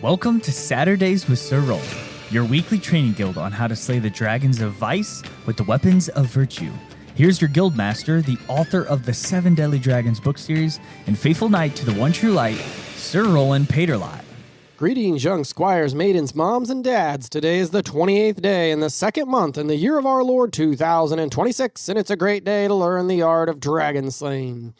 Welcome to Saturdays with Sir Rolland, your weekly training guild on how to slay the dragons of vice with the weapons of virtue. Here's your guild master, the author of the 7 Deadly Dragons book series, and faithful knight to the one true light, Sir Rolland Paterlot. Greetings, young squires, maidens, moms, and dads. Today is the 28th day in the second month in the year of our Lord 2026, and it's a great day to learn the art of dragon slaying.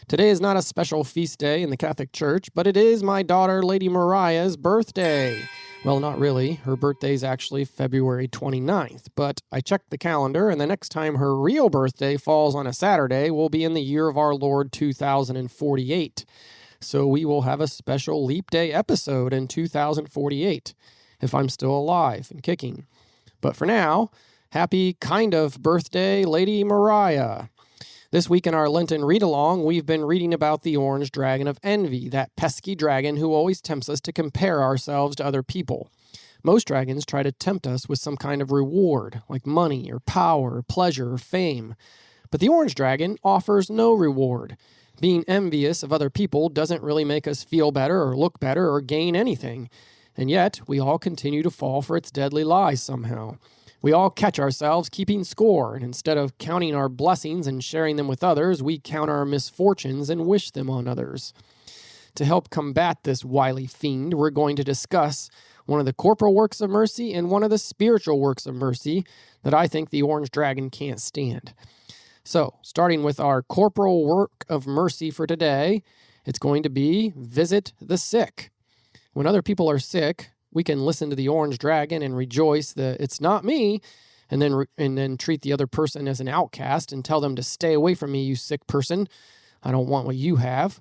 Today is not a special feast day in the Catholic Church, but it is my daughter, Lady Mariah's birthday. Well, not really. Her birthday is actually February 29th, but I checked the calendar, and the next time her real birthday falls on a Saturday will be in the year of our Lord 2048. So we will have a special leap day episode in 2048, if I'm still alive and kicking. But for now, happy kind of birthday, Lady Mariah. This week in our Lenten read-along, we've been reading about the orange dragon of envy, that pesky dragon who always tempts us to compare ourselves to other people. Most dragons try to tempt us with some kind of reward, like money or power or pleasure or fame. But the orange dragon offers no reward. Being envious of other people doesn't really make us feel better or look better or gain anything. And yet, we all continue to fall for its deadly lies somehow. We all catch ourselves keeping score, and instead of counting our blessings and sharing them with others, we count our misfortunes and wish them on others. To help combat this wily fiend, we're going to discuss one of the corporal works of mercy and one of the spiritual works of mercy that I think the orange dragon can't stand. So, starting with our corporal work of mercy for today, it's going to be visit the sick. When other people are sick, we can listen to the orange dragon and rejoice that it's not me, and then treat the other person as an outcast and tell them to stay away from me, you sick person. I don't want what you have.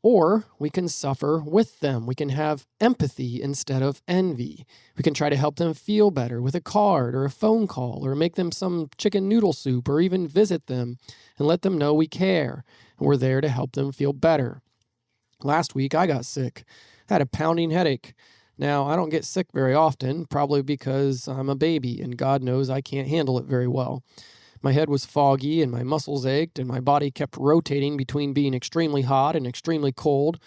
Or we can suffer with them. We can have empathy instead of envy. We can try to help them feel better with a card or a phone call or make them some chicken noodle soup or even visit them and let them know we care and we're there to help them feel better. Last week I got sick. I had a pounding headache. Now, I don't get sick very often, probably because I'm a baby and God knows I can't handle it very well. My head was foggy and my muscles ached and my body kept rotating between being extremely hot and extremely cold.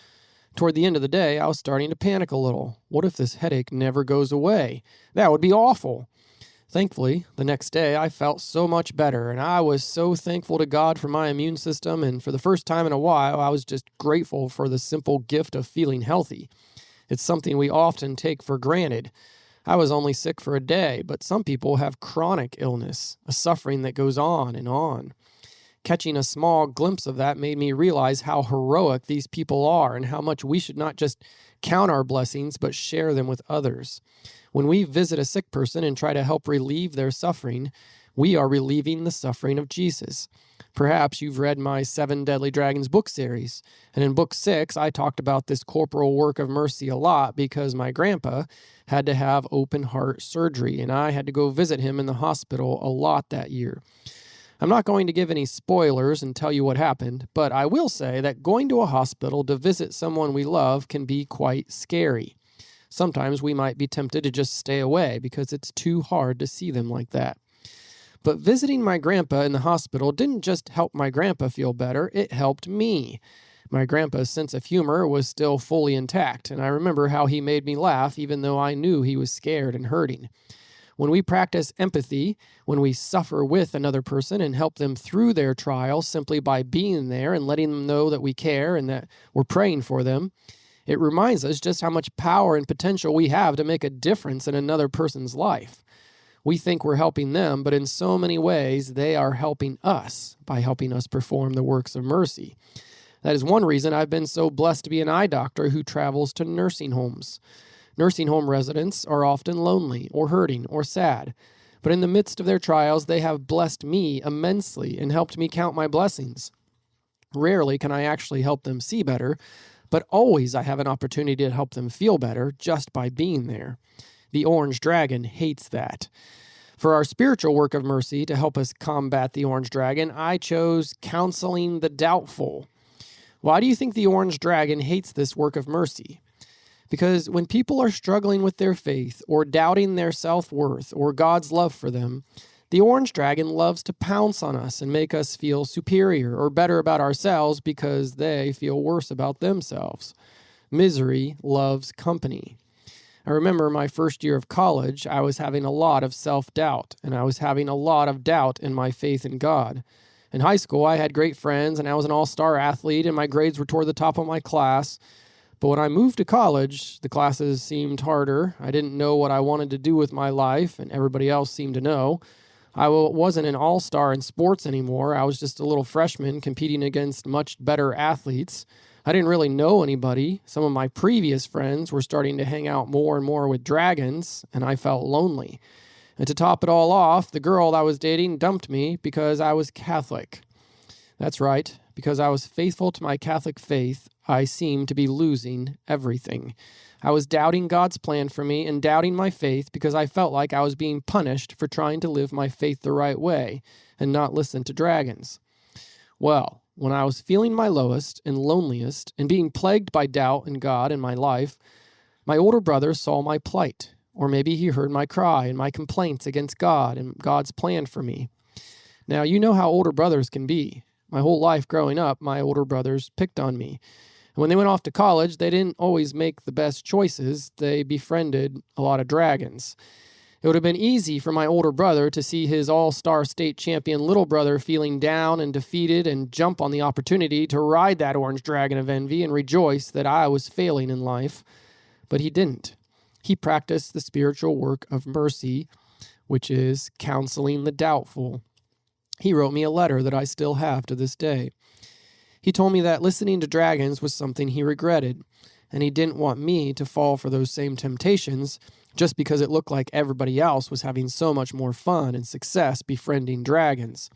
Toward the end of the day, I was starting to panic a little. What if this headache never goes away? That would be awful. Thankfully, the next day I felt so much better, and I was so thankful to God for my immune system, and for the first time in a while, I was just grateful for the simple gift of feeling healthy. It's something we often take for granted. I was only sick for a day, but some people have chronic illness, a suffering that goes on and on. Catching a small glimpse of that made me realize how heroic these people are and how much we should not just count our blessings, but share them with others. When we visit a sick person and try to help relieve their suffering, we are relieving the suffering of Jesus. Perhaps you've read my 7 Deadly Dragons book series, and in book 6, I talked about this corporal work of mercy a lot because my grandpa had to have open heart surgery, and I had to go visit him in the hospital a lot that year. I'm not going to give any spoilers and tell you what happened, but I will say that going to a hospital to visit someone we love can be quite scary. Sometimes we might be tempted to just stay away because it's too hard to see them like that. But visiting my grandpa in the hospital didn't just help my grandpa feel better, it helped me. My grandpa's sense of humor was still fully intact, and I remember how he made me laugh even though I knew he was scared and hurting. When we practice empathy, when we suffer with another person and help them through their trial simply by being there and letting them know that we care and that we're praying for them, it reminds us just how much power and potential we have to make a difference in another person's life. We think we're helping them, but in so many ways, they are helping us by helping us perform the works of mercy. That is one reason I've been so blessed to be an eye doctor who travels to nursing homes. Nursing home residents are often lonely or hurting or sad, but in the midst of their trials, they have blessed me immensely and helped me count my blessings. Rarely can I actually help them see better, but always I have an opportunity to help them feel better just by being there. The orange dragon hates that. For our spiritual work of mercy to help us combat the orange dragon, I chose counseling the doubtful. Why do you think the orange dragon hates this work of mercy? Because when people are struggling with their faith or doubting their self-worth or God's love for them, the orange dragon loves to pounce on us and make us feel superior or better about ourselves because they feel worse about themselves. Misery loves company. I remember my first year of college, I was having a lot of self-doubt, and I was having a lot of doubt in my faith in God. In high school, I had great friends, and I was an all-star athlete, and my grades were toward the top of my class. But when I moved to college, the classes seemed harder. I didn't know what I wanted to do with my life, and everybody else seemed to know. I wasn't an all-star in sports anymore. I was just a little freshman competing against much better athletes. I didn't really know anybody. Some of my previous friends were starting to hang out more and more with dragons, and I felt lonely. And to top it all off, the girl I was dating dumped me because I was Catholic. That's right, because I was faithful to my Catholic faith, I seemed to be losing everything. I was doubting God's plan for me and doubting my faith because I felt like I was being punished for trying to live my faith the right way and not listen to dragons. Well, when I was feeling my lowest and loneliest and being plagued by doubt in God in my life, my older brother saw my plight, or maybe he heard my cry and my complaints against God and God's plan for me. Now, you know how older brothers can be. My whole life growing up, my older brothers picked on me. And when they went off to college, they didn't always make the best choices. They befriended a lot of dragons. It would have been easy for my older brother to see his all-star state champion little brother feeling down and defeated and jump on the opportunity to ride that orange dragon of envy and rejoice that I was failing in life. But he didn't. He practiced the spiritual work of mercy, which is counseling the doubtful. He wrote me a letter that I still have to this day. He told me that listening to dragons was something he regretted, and he didn't want me to fall for those same temptations just because it looked like everybody else was having so much more fun and success befriending dragons.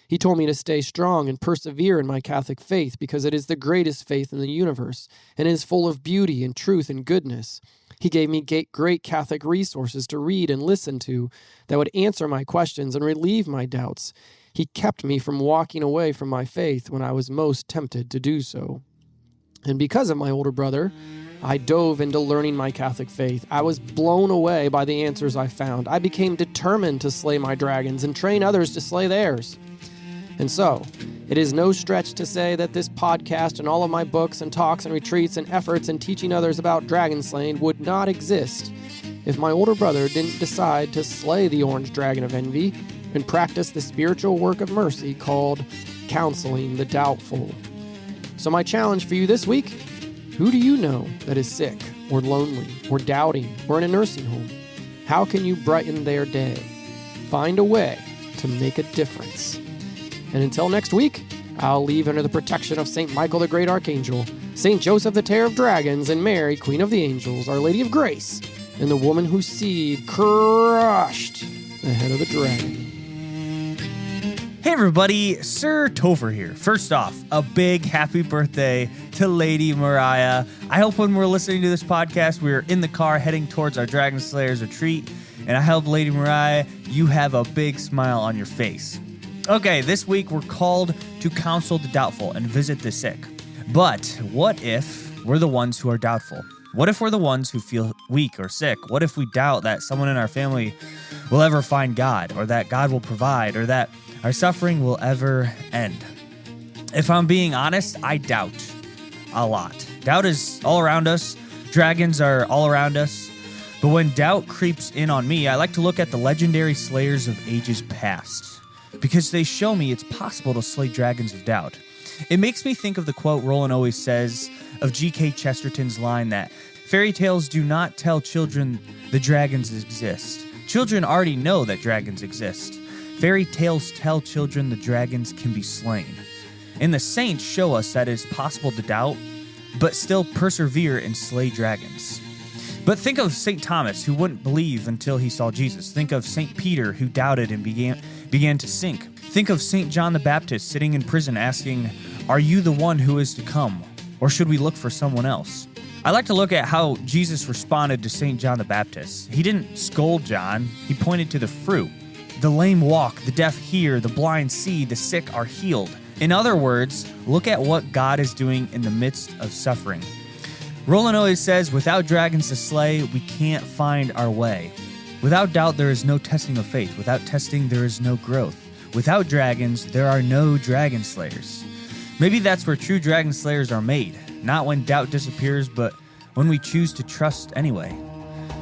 He told me to stay strong and persevere in my Catholic faith because it is the greatest faith in the universe and is full of beauty and truth and goodness. He gave me great Catholic resources to read and listen to that would answer my questions and relieve my doubts. He kept me from walking away from my faith when I was most tempted to do so. And because of my older brother, I dove into learning my Catholic faith. I was blown away by the answers I found. I became determined to slay my dragons and train others to slay theirs. And so, it is no stretch to say that this podcast and all of my books and talks and retreats and efforts in teaching others about dragon slaying would not exist if my older brother didn't decide to slay the orange dragon of envy and practice the spiritual work of mercy called counseling the doubtful. So my challenge for you this week, who do you know that is sick or lonely or doubting or in a nursing home? How can you brighten their day? Find a way to make a difference. And until next week, I'll leave under the protection of St. Michael the Great Archangel, St. Joseph the Terror of Dragons, and Mary, Queen of the Angels, Our Lady of Grace, and the woman whose seed crushed the head of the dragon. Hey everybody, Sir Topher here. First off, a big happy birthday to Lady Mariah. I hope when we're listening to this podcast, we're in the car heading towards our Dragon Slayers retreat, and I hope, Lady Mariah, you have a big smile on your face. Okay, this week we're called to counsel the doubtful and visit the sick. But what if we're the ones who are doubtful? What if we're the ones who feel weak or sick? What if we doubt that someone in our family will ever find God, or that God will provide, or that our suffering will ever end? If I'm being honest, I doubt a lot. Doubt is all around us. Dragons are all around us. But when doubt creeps in on me, I like to look at the legendary slayers of ages past, because they show me it's possible to slay dragons of doubt. It makes me think of the quote Rolland always says of G.K. Chesterton's line that fairy tales do not tell children the dragons exist. Children already know that dragons exist. Fairy tales tell children the dragons can be slain. And the saints show us that it is possible to doubt, but still persevere and slay dragons. But think of St. Thomas, who wouldn't believe until he saw Jesus. Think of St. Peter, who doubted and began to sink. Think of St. John the Baptist sitting in prison asking, "Are you the one who is to come, or should we look for someone else?" I like to look at how Jesus responded to St. John the Baptist. He didn't scold John, he pointed to the fruit. The lame walk, the deaf hear, the blind see, the sick are healed. In other words, look at what God is doing in the midst of suffering. Rolland always says, without dragons to slay, we can't find our way. Without doubt, there is no testing of faith. Without testing, there is no growth. Without dragons, there are no dragon slayers. Maybe that's where true dragon slayers are made. Not when doubt disappears, but when we choose to trust anyway.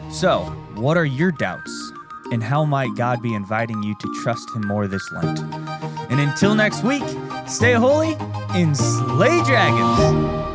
So, what are your doubts? And how might God be inviting you to trust Him more this Lent? And until next week, stay holy and slay dragons!